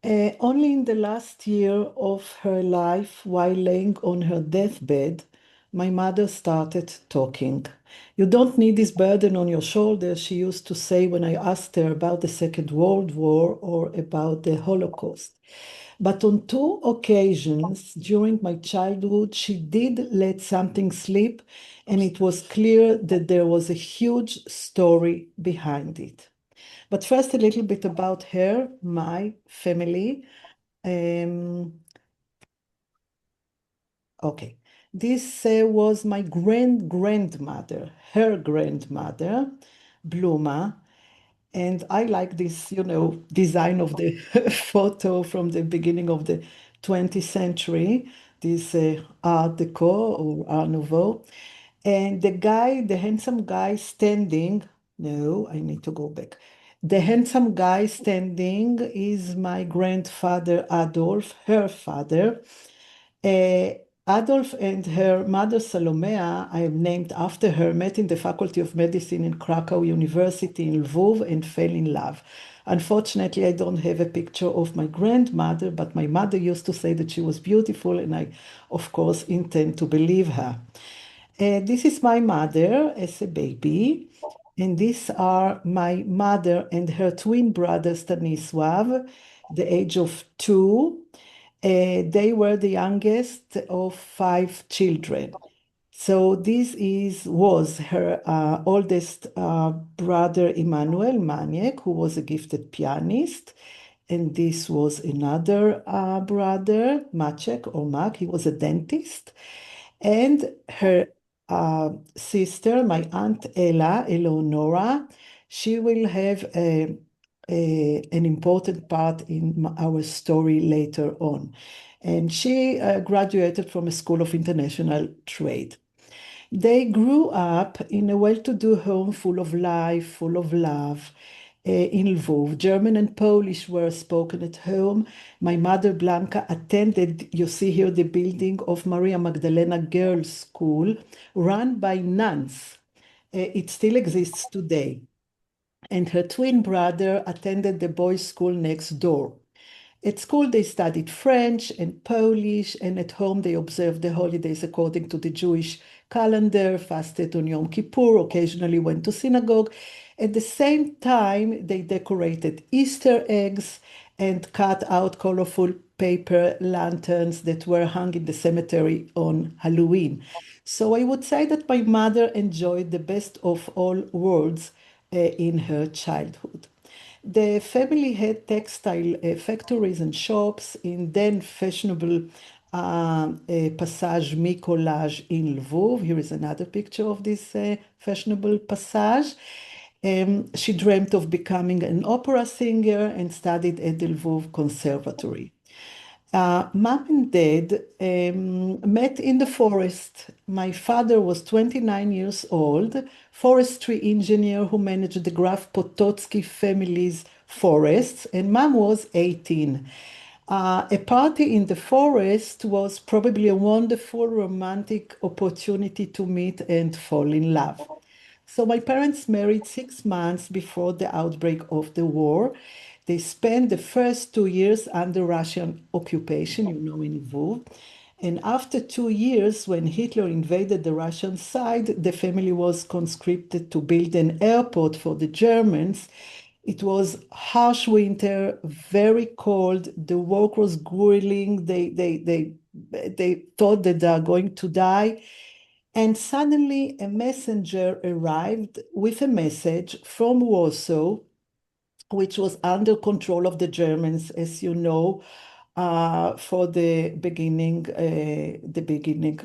Only in the last year of her life, while laying on her deathbed, my mother started talking. You don't need this burden on your shoulders, she used to say when I asked her about the Second World War or about the Holocaust. But on two occasions during my childhood, she did let something slip, and it was clear that there was a huge story behind it. But first, a little bit about her, my family. Um, okay, this was my grandmother, her grandmother, Bluma. And I like this, design of the photo from the beginning of the 20th century, this Art Deco or Art Nouveau. And the guy, the handsome guy standing, no, I need to go back. The handsome guy standing is my grandfather Adolf, her father. Uh, Adolf and her mother Salomea, I am named after her, met in the Faculty of Medicine in Krakow University in Lviv and fell in love. Unfortunately, I don't have a picture of my grandmother, but my mother used to say that she was beautiful, and I, of course, intend to believe her. This is my mother as a baby, and these are my mother and her twin brother Stanisław, the age of 2. They were the youngest of 5 children. So was her oldest brother Emanuel Maniek, who was a gifted pianist, and this was another brother, Maciek or Mak. He was a dentist, and her sister, my aunt Eleonora. She will have an important part in our story later on. And she graduated from a school of international trade. They grew up in a well-to-do home full of life, full of love, in Lviv. German and Polish were spoken at home. My mother, Blanka, attended, you see here, the building of Maria Magdalena Girls' School, run by nuns. It still exists today. And her twin brother attended the boys' school next door. At school, they studied French and Polish, and at home, they observed the holidays according to the Jewish calendar, fasted on Yom Kippur, occasionally went to synagogue. At the same time, they decorated Easter eggs and cut out colorful paper lanterns that were hung in the cemetery on Halloween. So I would say that my mother enjoyed the best of all worlds in her childhood. The family had textile factories and shops in then fashionable Passage Mikolaj in Lviv. Here is another picture of this fashionable passage. She dreamt of becoming an opera singer and studied at the Lviv Conservatory. Mom and Dad met in the forest. My father was 29 years old, forestry engineer who managed the Graf Potocki family's forests, and Mom was 18. A party in the forest was probably a wonderful romantic opportunity to meet and fall in love. So my parents married 6 months before the outbreak of the war. They spent the first 2 years under Russian occupation, in Lviv. And after 2 years, when Hitler invaded the Russian side, the family was conscripted to build an airport for the Germans. It was harsh winter, very cold. The work was grueling. They thought that they are going to die. And suddenly a messenger arrived with a message from Warsaw, which was under control of the Germans, as you know, for the beginning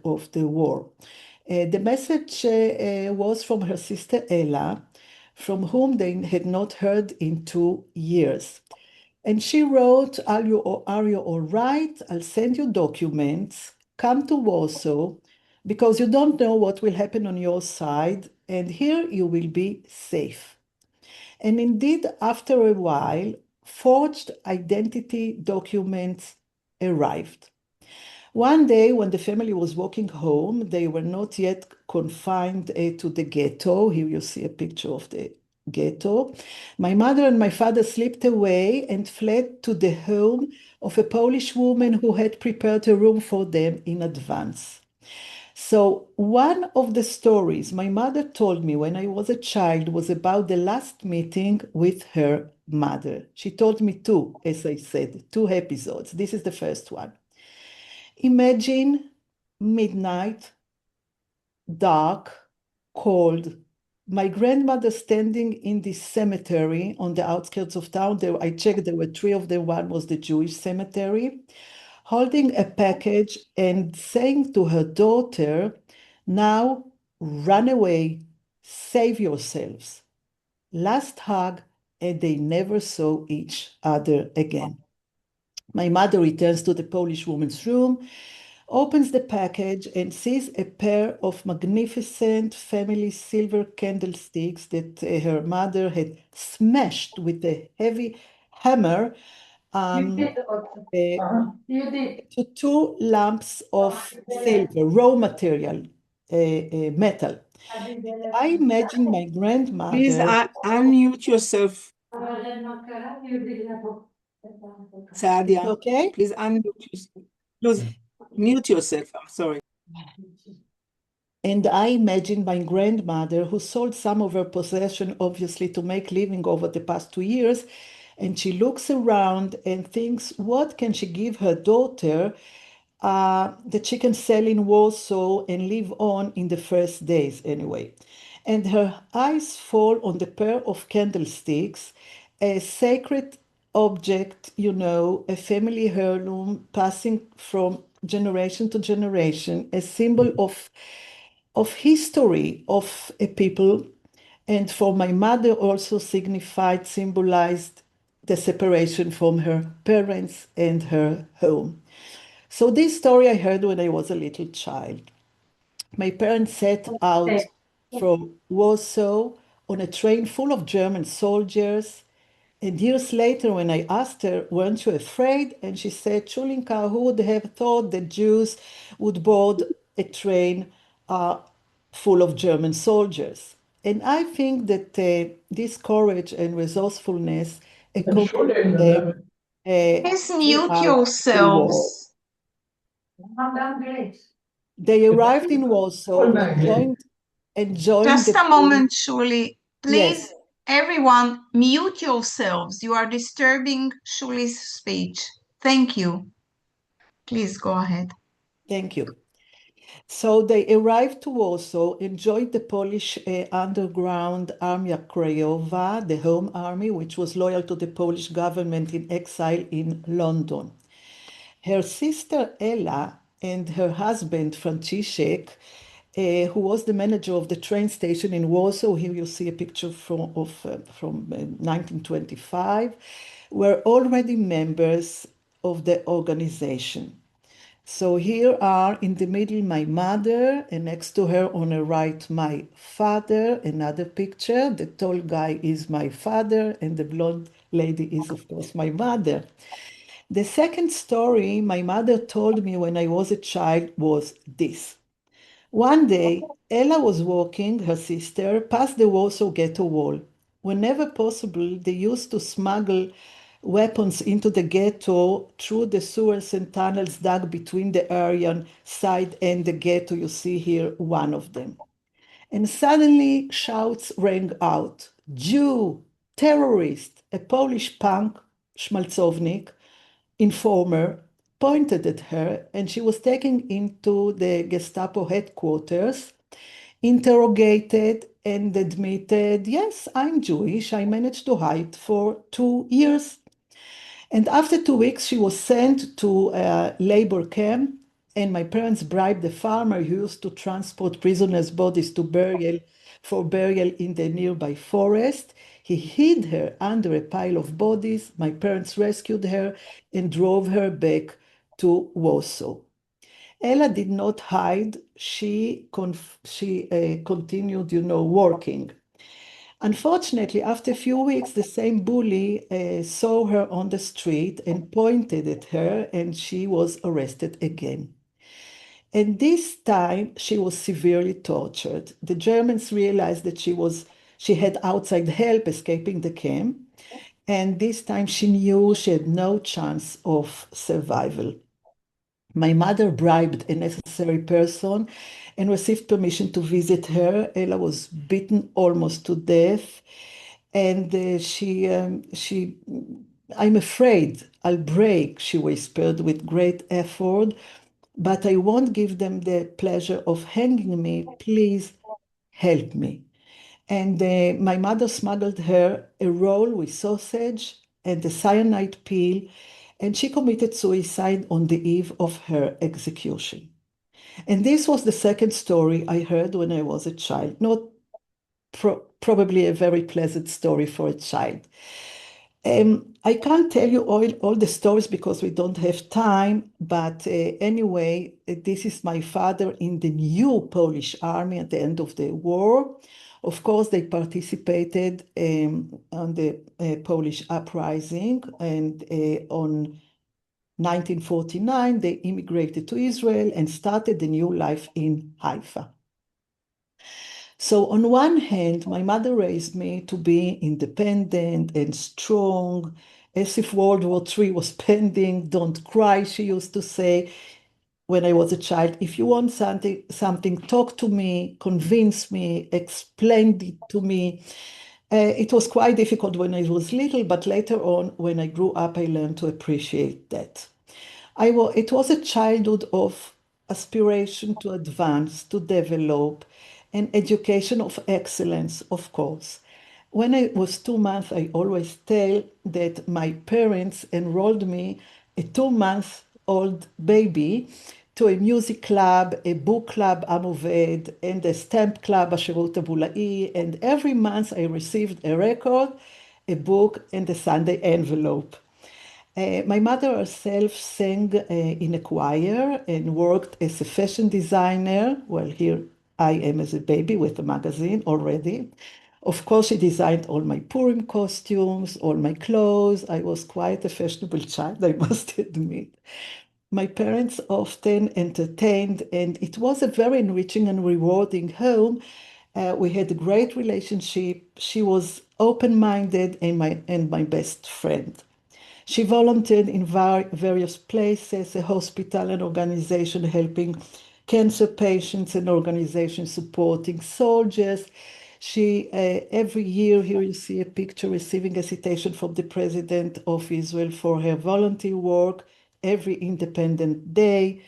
of the war. The message was from her sister Ella, from whom they had not heard in 2 years. And she wrote, are you all right? I'll send you documents. Come to Warsaw because you don't know what will happen on your side, and here you will be safe. And indeed, after a while, forged identity documents arrived. One day, when the family was walking home, they were not yet confined to the ghetto. Here you see a picture of the ghetto. My mother and my father slipped away and fled to the home of a Polish woman who had prepared a room for them in advance. So, one of the stories my mother told me when I was a child was about the last meeting with her mother. She told me two, as I said, two episodes. This is the first one. Imagine midnight, dark, cold. My grandmother standing in this cemetery on the outskirts of town. There, I checked, there were three of them. One was the Jewish cemetery, holding a package and saying to her daughter, now run away, save yourselves. Last hug, and they never saw each other again. My mother returns to the Polish woman's room, opens the package, and sees a pair of magnificent family silver candlesticks that her mother had smashed with a heavy hammer to two lamps of silver, raw material, metal. I imagine my Please grandmother. unmute yourself, Sadia. Okay? Please unmute yourself. Please mute yourself. I'm sorry. And I imagine my grandmother, who sold some of her possession, obviously, to make living over the past 2 years. And she looks around and thinks, what can she give her daughter that she can sell in Warsaw and live on in the first days anyway? And her eyes fall on the pair of candlesticks, a sacred object, a family heirloom passing from generation to generation, a symbol of history of a people, and for my mother also symbolized the separation from her parents and her home. So this story I heard when I was a little child. My parents set out from Warsaw on a train full of German soldiers. And years later, when I asked her, weren't you afraid? And she said, Chulinka, who would have thought that Jews would board a train full of German soldiers? And I think that this courage and resourcefulness accompanied them Please mute throughout the war. yourselves. They arrived in Warsaw and joined Just the a Polish. moment, Shuli. Please, Yes, everyone, mute yourselves. You are disturbing Shuli's speech. Thank you. Please go ahead. thank you. So they arrived to Warsaw and joined the Polish underground Armia Krajowa, the home army, which was loyal to the Polish government in exile in London. Her sister Ella and her husband Franciszek, who was the manager of the train station in Warsaw, here you see a picture from 1925, were already members of the organization. So here are in the middle my mother, and next to her on the right my father, another picture. The tall guy is my father, and the blonde lady is, of course, my mother. The second story my mother told me when I was a child was this. One day, Ella was walking, her sister, past the Warsaw ghetto wall. Whenever possible, they used to smuggle weapons into the ghetto through the sewers and tunnels dug between the Aryan side and the ghetto. You see here one of them. And suddenly shouts rang out, Jew, terrorist, a Polish punk, Schmalzownik, informer, pointed at her, and she was taken into the Gestapo headquarters, interrogated, and admitted, yes, I'm Jewish. I managed to hide for 2 years. And after 2 weeks, she was sent to a labor camp, and my parents bribed the farmer who used to transport prisoners' bodies to burial in the nearby forest. He hid her under a pile of bodies. My parents rescued her and drove her back to Warsaw. Ella did not hide. She continued, working. Unfortunately, after a few weeks, the same bully saw her on the street and pointed at her, and she was arrested again. And this time, she was severely tortured. The Germans realized that she was She had outside help escaping the camp, and this time she knew she had no chance of survival. My mother bribed a necessary person and received permission to visit her. Ella was beaten almost to death, and I'm afraid I'll break, she whispered with great effort, but I won't give them the pleasure of hanging me. Please help me. And my mother smuggled her a roll with sausage and a cyanide pill, and she committed suicide on the eve of her execution. And this was the second story I heard when I was a child. Not probably a very pleasant story for a child. I can't tell you all the stories because we don't have time, but anyway, this is my father in the new Polish army at the end of the war. Of course, they participated on the Polish uprising, and on 1949, they immigrated to Israel and started a new life in Haifa. So on one hand, my mother raised me to be independent and strong, as if World War III was pending. Don't cry, she used to say when I was a child. If you want something, talk to me, convince me, explain it to me. It was quite difficult when I was little, but later on, when I grew up, I learned to appreciate that. It was a childhood of aspiration to advance, to develop, and education of excellence, of course. When I was 2 months, I always tell that my parents enrolled me, a 2-month-old baby, to a music club, a book club, Amoved, and a stamp club, השירות הבולאי, and every month I received a record, a book, and a Sunday envelope. My mother herself sang in a choir and worked as a fashion designer. Well, here I am as a baby with a magazine already. Of course, she designed all my Purim costumes, all my clothes. I was quite a fashionable child, I must admit. My parents often entertained, and it was a very enriching and rewarding home. We had a great relationship. She was open-minded and my best friend. She volunteered in various places, a hospital, an organization helping cancer patients, an organization supporting soldiers. She, every year, here you see a picture receiving a citation from the President of Israel for her volunteer work every Independent Day.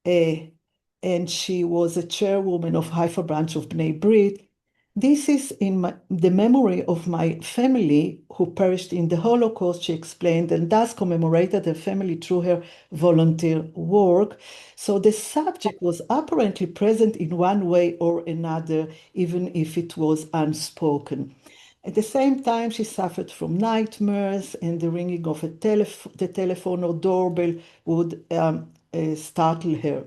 And she was a chairwoman of Haifa branch of Bnei Brit. This is the memory of my family who perished in the Holocaust, she explained, and thus commemorated her family through her volunteer work. So the subject was apparently present in one way or another, even if it was unspoken. At the same time, she suffered from nightmares, and the ringing of the telephone or doorbell would startle her.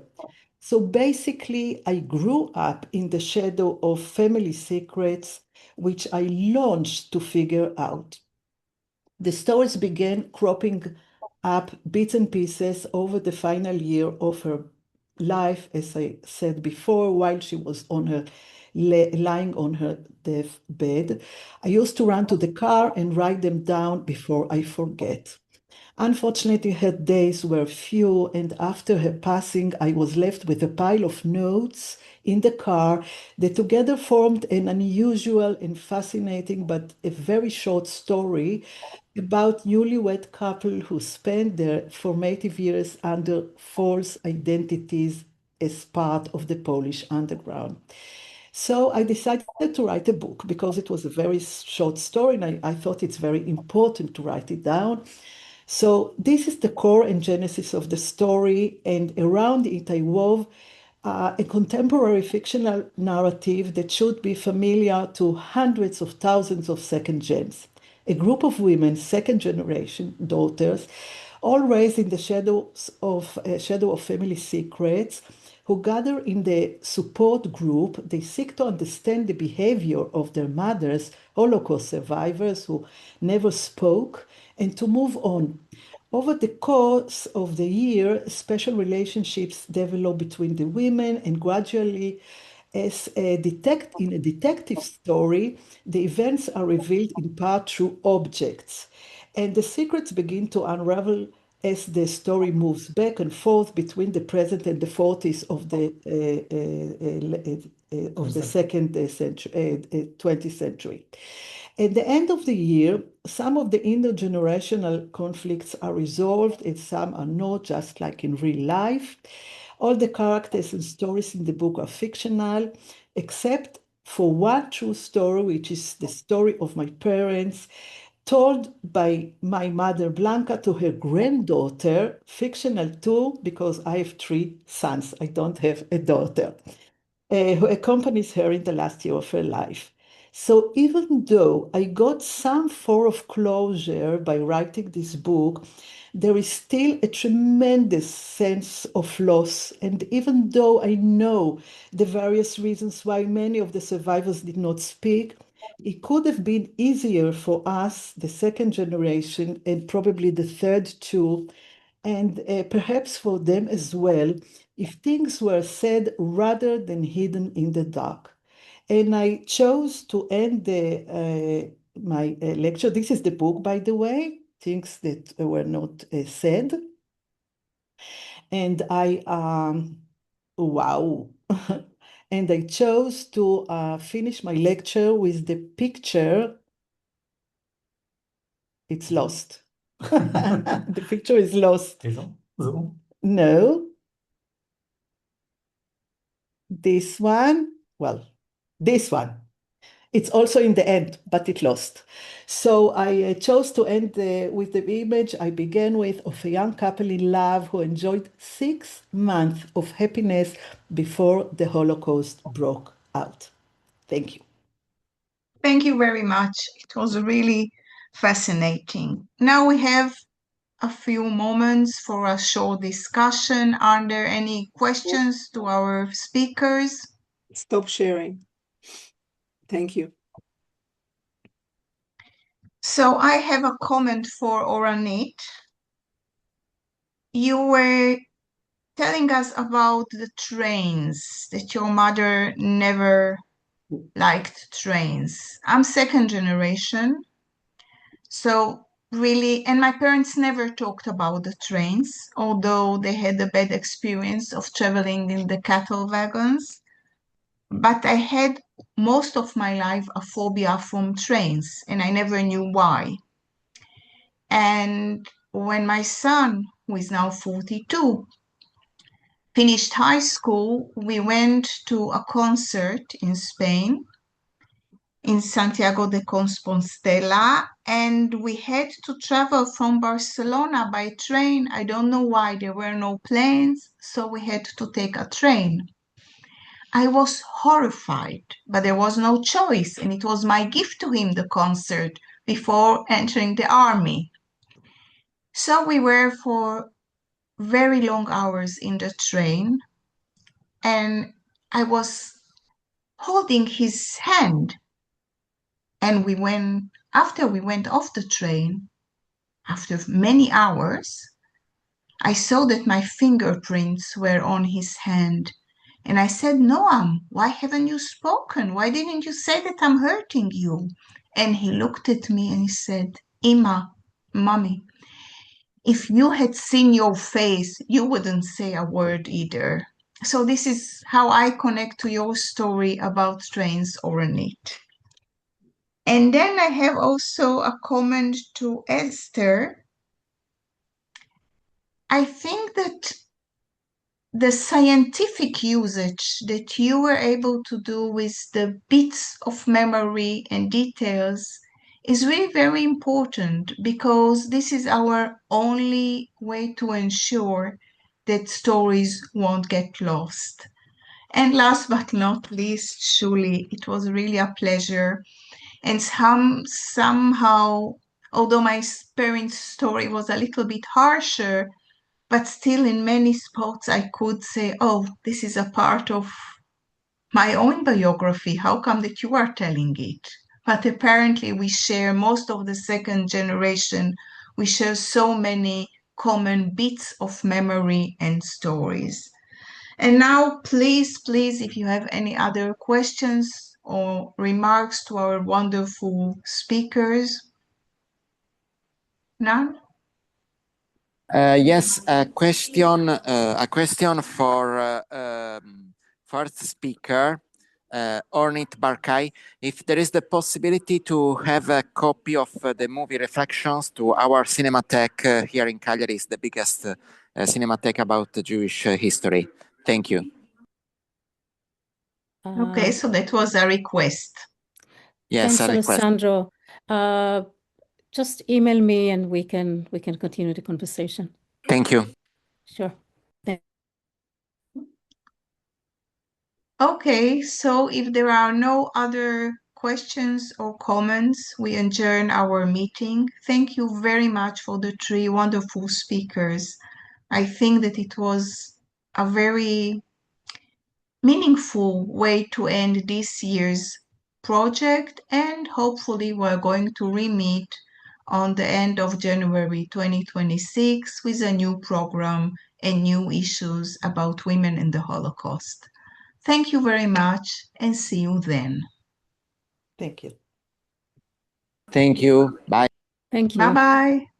So basically, I grew up in the shadow of family secrets, which I launched to figure out. The stories began cropping up bits and pieces over the final year of her life, as I said before, while she was lying on her deathbed. I used to run to the car and write them down before I forget. Unfortunately, her days were few, and after her passing, I was left with a pile of notes in the car that together formed an unusual and fascinating but a very short story about newlywed couple who spent their formative years under false identities as part of the Polish underground. So I decided to write a book because it was a very short story, and I thought it's very important to write it down. So this is the core and genesis of the story, and around it I wove a contemporary fictional narrative that should be familiar to hundreds of thousands of second gens. A group of women, second generation daughters, all raised in the shadow of family secrets, who gather in the support group. They seek to understand the behavior of their mothers, Holocaust survivors who never spoke, and to move on. Over the course of the year, special relationships develop between the women, and gradually In a detective story, the events are revealed in part through objects, and the secrets begin to unravel as the story moves back and forth between the present and the 40s of the second century, 20th century. At the end of the year, some of the intergenerational conflicts are resolved and some are not, just like in real life. All the characters and stories in the book are fictional, except for one true story, which is the story of my parents, told by my mother Blanka to her granddaughter, fictional too, because I have three sons. I don't have a daughter, who accompanies her in the last year of her life. So even though I got some form of closure by writing this book, there is still a tremendous sense of loss. And even though I know the various reasons why many of the survivors did not speak, it could have been easier for us, the second generation, and probably the third too, and perhaps for them as well, if things were said rather than hidden in the dark. And I chose to end my lecture. This is the book, by the way, Things That Were Not Said. And wow. And I chose to finish my lecture with the picture. It's lost. The picture is lost. No. This one, well, this one. It's also in the end, but it lost. So I chose to end with the image I began with of a young couple in love who enjoyed 6 months of happiness before the Holocaust broke out. Thank you. Thank you very much. It was really fascinating. Now we have a few moments for a short discussion. Are there any questions to our speakers? Stop sharing. Thank you. So I have a comment for Oranit. You were telling us about the trains, that your mother never liked trains. I'm second generation, so really, and my parents never talked about the trains, although they had a bad experience of traveling in the cattle wagons. But I had most of my life a phobia from trains, and I never knew why. And when my son, who is now 42, finished high school, we went to a concert in Spain, in Santiago de Compostela, and we had to travel from Barcelona by train. I don't know why, there were no planes, so we had to take a train. I was horrified, but there was no choice, and it was my gift to him, the concert, before entering the army. So we were for very long hours in the train, and I was holding his hand. And after we went off the train, after many hours, I saw that my fingerprints were on his hand. And I said, Noam, why haven't you spoken? Why didn't you say that I'm hurting you? And he looked at me and he said, Ima, mommy, if you had seen your face, you wouldn't say a word either. So this is how I connect to your story about trains, Oranit. And then I have also a comment to Esther. I think that the scientific usage that you were able to do with the bits of memory and details is really very important, because this is our only way to ensure that stories won't get lost. And last but not least, Shuli, it was really a pleasure. And somehow, although my parents' story was a little bit harsher, but still in many spots I could say, oh, this is a part of my own biography. How come that you are telling it? But apparently we share, most of the second generation, we share so many common bits of memory and stories. And now, please, if you have any other questions or remarks to our wonderful speakers. None? Yes, a question for first speaker, Ornit Barkai. If there is the possibility to have a copy of the movie Reflections to our Cinematheque here in Cagliari, is the biggest Cinematheque about the Jewish history. Thank you. Okay, so that was a request. Yes, Thanks, a request. Alessandro. Just email me and we can continue the conversation. Thank you. Sure. Okay, so if there are no other questions or comments, we adjourn our meeting. Thank you very much for the three wonderful speakers. I think that it was a very meaningful way to end this year's project, and hopefully we're going to re-meet on the end of January 2026 with a new program and new issues about women in the Holocaust. Thank you very much and see you then. Thank you. Thank you. Bye. Thank you. Bye-bye.